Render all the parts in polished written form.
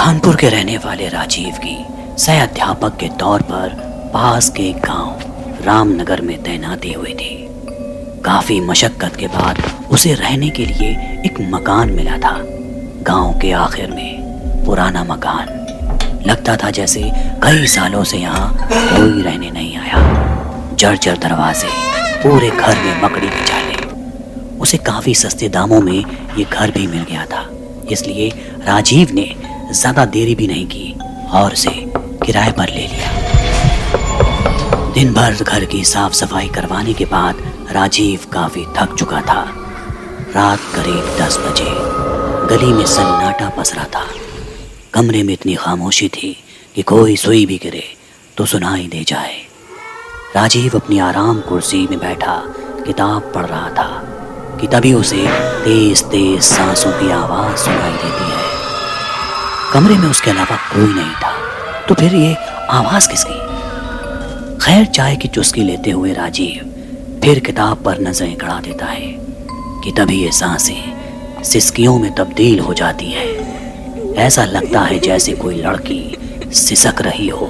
कानपुर के रहने वाले राजीव की सह अध्यापक के तौर पर पास के गांव रामनगर में तैनाती हुई थी। काफी मशक्कत के बाद उसे रहने के लिए एक मकान मिला था। गांव के आखिर में पुराना मकान, लगता था जैसे कई सालों से यहाँ कोई रहने नहीं आया। जर्जर दरवाजे, पूरे घर में मकड़ी के जाले। उसे काफी सस्ते दामों में ये घर भी मिल गया था, इसलिए राजीव ने ज्यादा देरी भी नहीं की और उसे किराए पर ले लिया। दिन भर घर की साफ सफाई करवाने के बाद राजीव काफी थक चुका था। रात करीब 10 बजे गली में सन्नाटा पसरा था। कमरे में इतनी खामोशी थी कि कोई सुई भी गिरे तो सुनाई दे जाए। राजीव अपनी आराम कुर्सी में बैठा किताब पढ़ रहा था कि तभी उसे तेज तेज सांसों की आवाज सुनाई देती है। कमरे में उसके अलावा कोई नहीं था, तो फिर ये आवाज किसकी? खैर, चाय की चुस्की लेते हुए राजीव फिर किताब पर नजरें गड़ा देता है कि तभी ये सांसें सिसकियों में तब्दील हो जाती है। ऐसा लगता है जैसे कोई लड़की सिसक रही हो।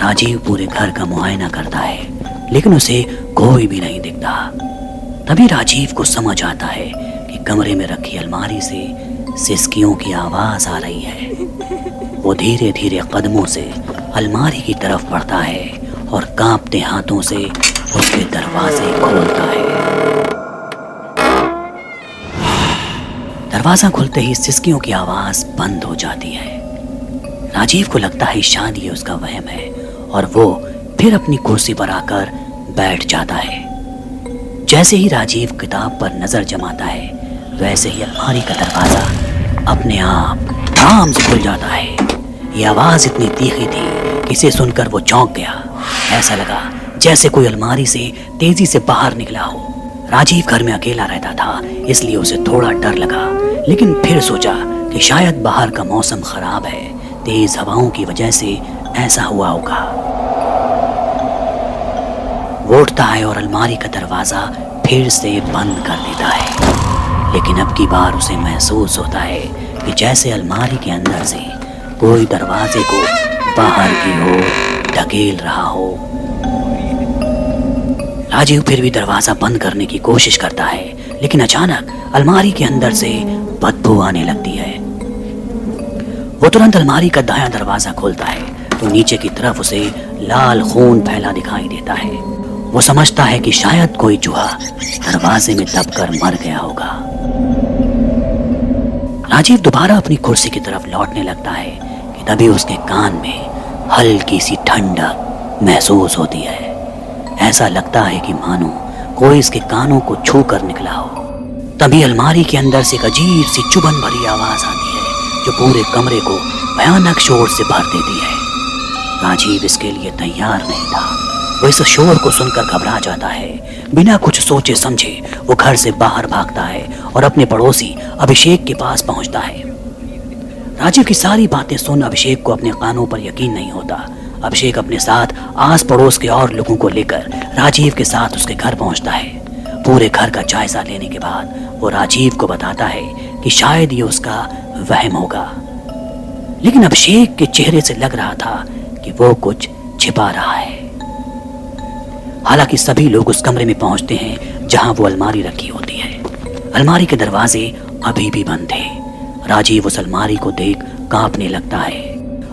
राजीव पूरे घर का मुआयना करता है, लेकिन उसे कोई भी नहीं दिखता। तभी राजीव को समझ आता है कि कमरे में रखी अलमारी से सिसकियों की आवाज आ रही है। वो धीरे धीरे कदमों से अलमारी की तरफ बढ़ता है और कांपते हाथों से उसके दरवाजे खोलता है। दरवाजा खुलते ही सिसकियों की आवाज बंद हो जाती है। राजीव को लगता है शायद ये उसका वहम है और वो फिर अपनी कुर्सी पर आकर बैठ जाता है। जैसे ही राजीव किताब पर नजर जमाता है, वैसे ही अलमारी का दरवाजा अपने आप धड़ाम से खुल जाता है। ये आवाज इतनी तीखी थी कि इसे सुनकर वो चौंक गया। ऐसा लगा जैसे कोई अलमारी से तेजी से बाहर निकला हो। राजीव घर में अकेला रहता था, इसलिए उसे थोड़ा डर लगा, लेकिन फिर सोचा कि शायद बाहर का मौसम खराब है, तेज हवाओं की वजह से ऐसा हुआ होगा। वो उठता है और अलमारी का दरवाजा फिर से बंद कर देता है, लेकिन अब की बार उसे महसूस होता है कि जैसे अलमारी के अंदर से कोई दरवाजे को बाहर की ओर ढकेल रहा हो। राजीव फिर भी दरवाजा बंद करने की कोशिश करता है, लेकिन अचानक अलमारी के अंदर से बदबू आने लगती है। वो तुरंत अलमारी का दायां दरवाजा खोलता है तो नीचे की तरफ उसे लाल खून फैला दिखाई देता है। वो समझता है कि शायद कोई चूहा दरवाजे में दबकर मर गया होगा। राजीव दोबारा अपनी कुर्सी की तरफ लौटने लगता है कि तभी उसके कान में हल्की सी ठंडक महसूस होती है। ऐसा लगता है कि मानो कोई इसके कानों को छू कर निकला हो। तभी अलमारी के अंदर से एक अजीब सी चुभन भरी आवाज आती है जो पूरे कमरे को भयानक शोर से भर देती है। राजीव इसके लिए तैयार नहीं था। वो इस शोर को सुनकर घबरा जाता है। बिना कुछ सोचे समझे वो घर से बाहर भागता है और अपने पड़ोसी अभिषेक के पास पहुंचता है। राजीव की सारी बातें सुन अभिषेक को अपने कानों पर यकीन नहीं होता। अभिषेक अपने साथ आस पड़ोस के और लोगों को लेकर राजीव के साथ उसके घर पहुंचता है। पूरे घर का जायजा लेने के बाद वो राजीव को बताता है कि शायद ये उसका वहम होगा, लेकिन अभिषेक के चेहरे से लग रहा था कि वो कुछ छिपा रहा है। हालांकि सभी लोग उस कमरे में पहुंचते हैं जहां वो अलमारी रखी होती है। अलमारी के दरवाजे अभी भी बंद थे। राजीव उस अलमारी को देख कांपने लगता है।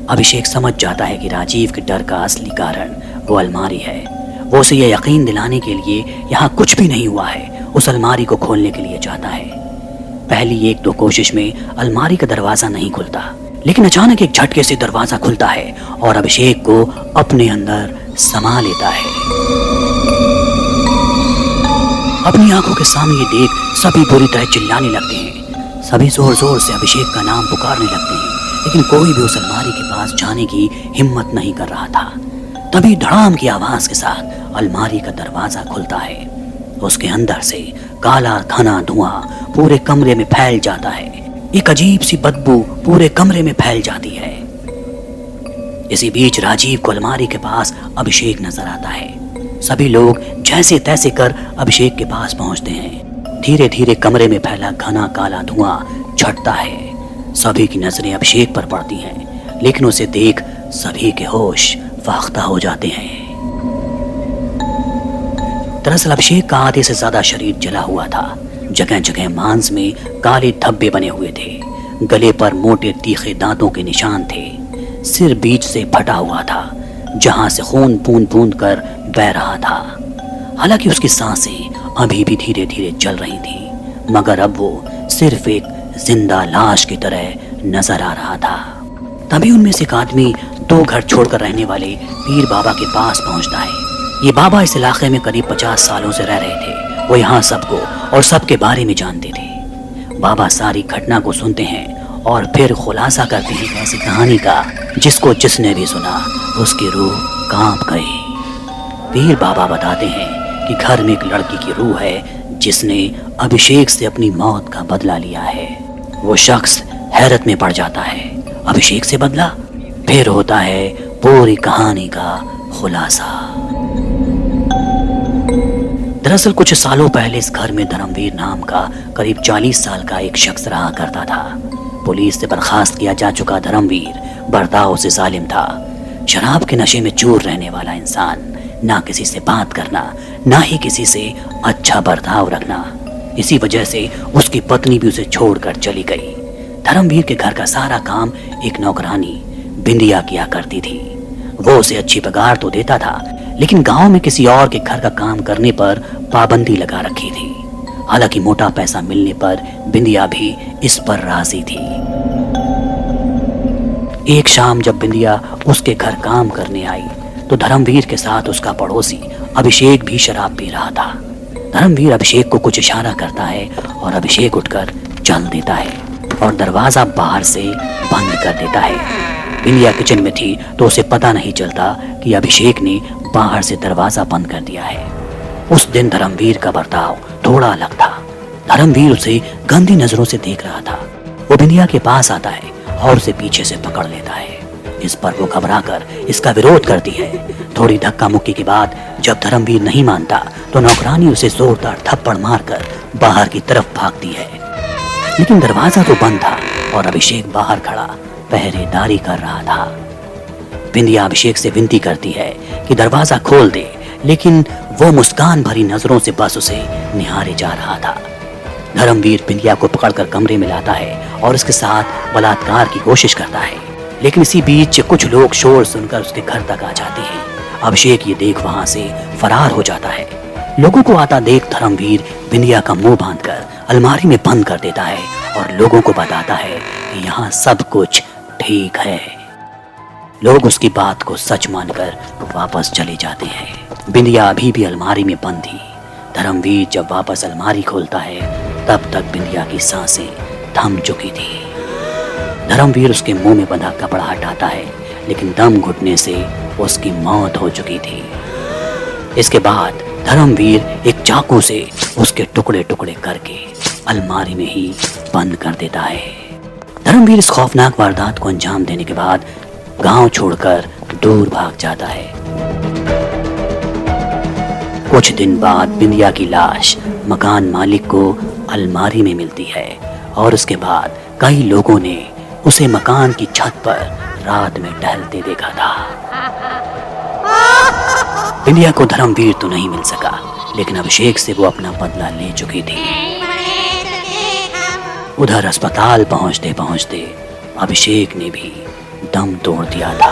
अभिषेक समझ जाता है कि राजीव के डर का असली कारण वो अलमारी है। वो उसे यह यकीन दिलाने के लिए यहाँ कुछ भी नहीं हुआ है, उस अलमारी को खोलने के लिए जाता है। पहली 1-2 कोशिश में अलमारी का दरवाजा नहीं खुलता, लेकिन अचानक एक झटके से दरवाजा खुलता है और अभिषेक को अपने अंदर समा लेता है। अपनी आंखों के सामने देख सभी बुरी तरह चिल्लाने लगते हैं। सभी जोर जोर से अभिषेक का नाम पुकारने लगते हैं, लेकिन कोई भी उस अलमारी के पास जाने की हिम्मत नहीं कर रहा था। तभी धड़ाम की आवाज के साथ अलमारी का दरवाजा खुलता है। उसके अंदर से काला घना धुआं पूरे कमरे में फैल जाता है। एक अजीब सी बदबू पूरे कमरे में फैल जाती है। इसी बीच राजीव को अलमारी के पास अभिषेक नजर आता है। सभी लोग जैसे तैसे कर अभिषेक के पास पहुंचते हैं। धीरे धीरे कमरे में फैला घना काला धुआं छटता है। सभी की नजरें अभिषेक पर पड़ती हैं, लेकिन उसे देख सभी के होश फाख्ता हो जाते हैं। दरअसल अभिषेक का आधे से ज्यादा शरीर जला हुआ था। जगह जगह मांस में काले धब्बे बने हुए थे। गले पर मोटे तीखे दांतों के निशान थे। सिर बीच से फटा हुआ था, जहां से खून बूंद बूंद कर बह रहा था। हालांकि उसकी सांसें अभी भी धीरे धीरे चल रही थी, मगर अब वो सिर्फ एक जिंदा लाश की तरह नजर आ रहा था। तभी उनमें से एक आदमी 2 घर छोड़कर रहने वाले पीर बाबा के पास पहुंचता है। ये बाबा इस इलाके में करीब 50 सालों से रह रहे थे। वो यहाँ सबको और सबके बारे में जानते थे। बाबा सारी घटना को सुनते हैं और फिर खुलासा करते हैं ऐसी कहानी का जिसको जिसने भी सुना उसकी रूह कांप गई। पीर बाबा बताते हैं कि घर में एक लड़की की रूह है जिसने अभिषेक से अपनी मौत का बदला लिया है। वो शख्स हैरत में पड़ जाता है। अभिषेक से बदला? फिर होता है पूरी कहानी का खुलासा। दरअसल कुछ सालों पहले इस घर में धर्मवीर नाम का करीब 40 साल का एक शख्स रहा करता था। पुलिस से बर्खास्त किया जा चुका धर्मवीर बर्ताव से जालिम था। शराब के नशे में चूर रहने वाला इंसान, ना किसी से बात करना, ना ही किसी से अच्छा बर्ताव रखना। इसी वजह से उसकी पत्नी भी उसे छोड़कर चली गई। धर्मवीर के घर का सारा काम एक नौकरानी बिंदिया किया करती थी। वो उसे अच्छी पगार तो देता था, लेकिन गांव में किसी और के घर का काम करने पर पाबंदी लगा रखी थी। हालांकि मोटा पैसा मिलने पर बिंदिया भी इस पर राजी थी। एक शाम जब बिंदिया उसके घर काम करने आई तो धर्मवीर के साथ उसका पड़ोसी अभिषेक भी शराब पी रहा था। धर्मवीर अभिषेक को कुछ इशारा करता है और अभिषेक उठकर चल देता है और दरवाजा बाहर से बंद कर देता है। बिंदिया किचन में थी तो उसे पता नहीं चलता कि अभिषेक ने बाहर से दरवाजा बंद कर दिया है। उस दिन धर्मवीर का बर्ताव थोड़ा अलग था। धर्मवीर उसे गंदी नजरों से देख रहा था। वो बिंदिया के पास आता है और उसे पीछे से पकड़ लेता है। इस पर वो घबराकर इसका विरोध करती है। थोड़ी धक्का मुक्की के बाद जब धर्मवीर नहीं मानता तो नौकरानी उसे जोरदार थप्पड़ मारकर बाहर की तरफ भागती है। लेकिन दरवाजा तो बंद था और अभिषेक बाहर खड़ा पहरेदारी कर रहा था। बिंदिया अभिषेक से विनती करती है कि दरवाजा खोल दे, लेकिन वो मुस्कान भरी नजरों से बस उसे निहारे जा रहा था। धर्मवीर बिंदिया को पकड़कर कमरे में लाता है और उसके साथ बलात्कार की कोशिश करता है। लेकिन इसी बीच कुछ लोग शोर सुनकर उसके घर तक आ जाते हैं। अभिषेक ये देख वहां से फरार हो जाता है। लोगों को आता देख धर्मवीर बिंदिया का मुंह बांधकर अलमारी में बंद कर देता है और लोगों को बताता है कि यहाँ सब कुछ ठीक है। लोग उसकी बात को सच मानकर वापस चले जाते हैं। बिंदिया अभी भी अलमारी में बंद थी। धर्मवीर जब वापस अलमारी खोलता है तब तक बिंदिया की सांसें थम चुकी थी। धर्मवीर उसके मुंह में बंधा कपड़ा हटाता है, लेकिन दम घुटने से उसकी मौत हो चुकी थी। इसके बाद धर्मवीर एक चाकू से उसके टुकड़े टुकड़े करके अलमारी में ही बंद कर देता है। धर्मवीर इस खौफनाक वारदात को अंजाम देने के बाद गांव छोड़कर दूर भाग जाता है। कुछ दिन बाद बिंदिया की लाश मकान मालिक को अलमारी में मिलती है और उसके बाद कई लोगों ने उसे मकान की छत पर रात में टहलते देखा था। बिंदिया को धर्मवीर तो नहीं मिल सका, लेकिन अभिषेक से वो अपना बदला ले चुकी थी। उधर अस्पताल पहुंचते पहुंचते अभिषेक ने भी दम तोड़ दिया था।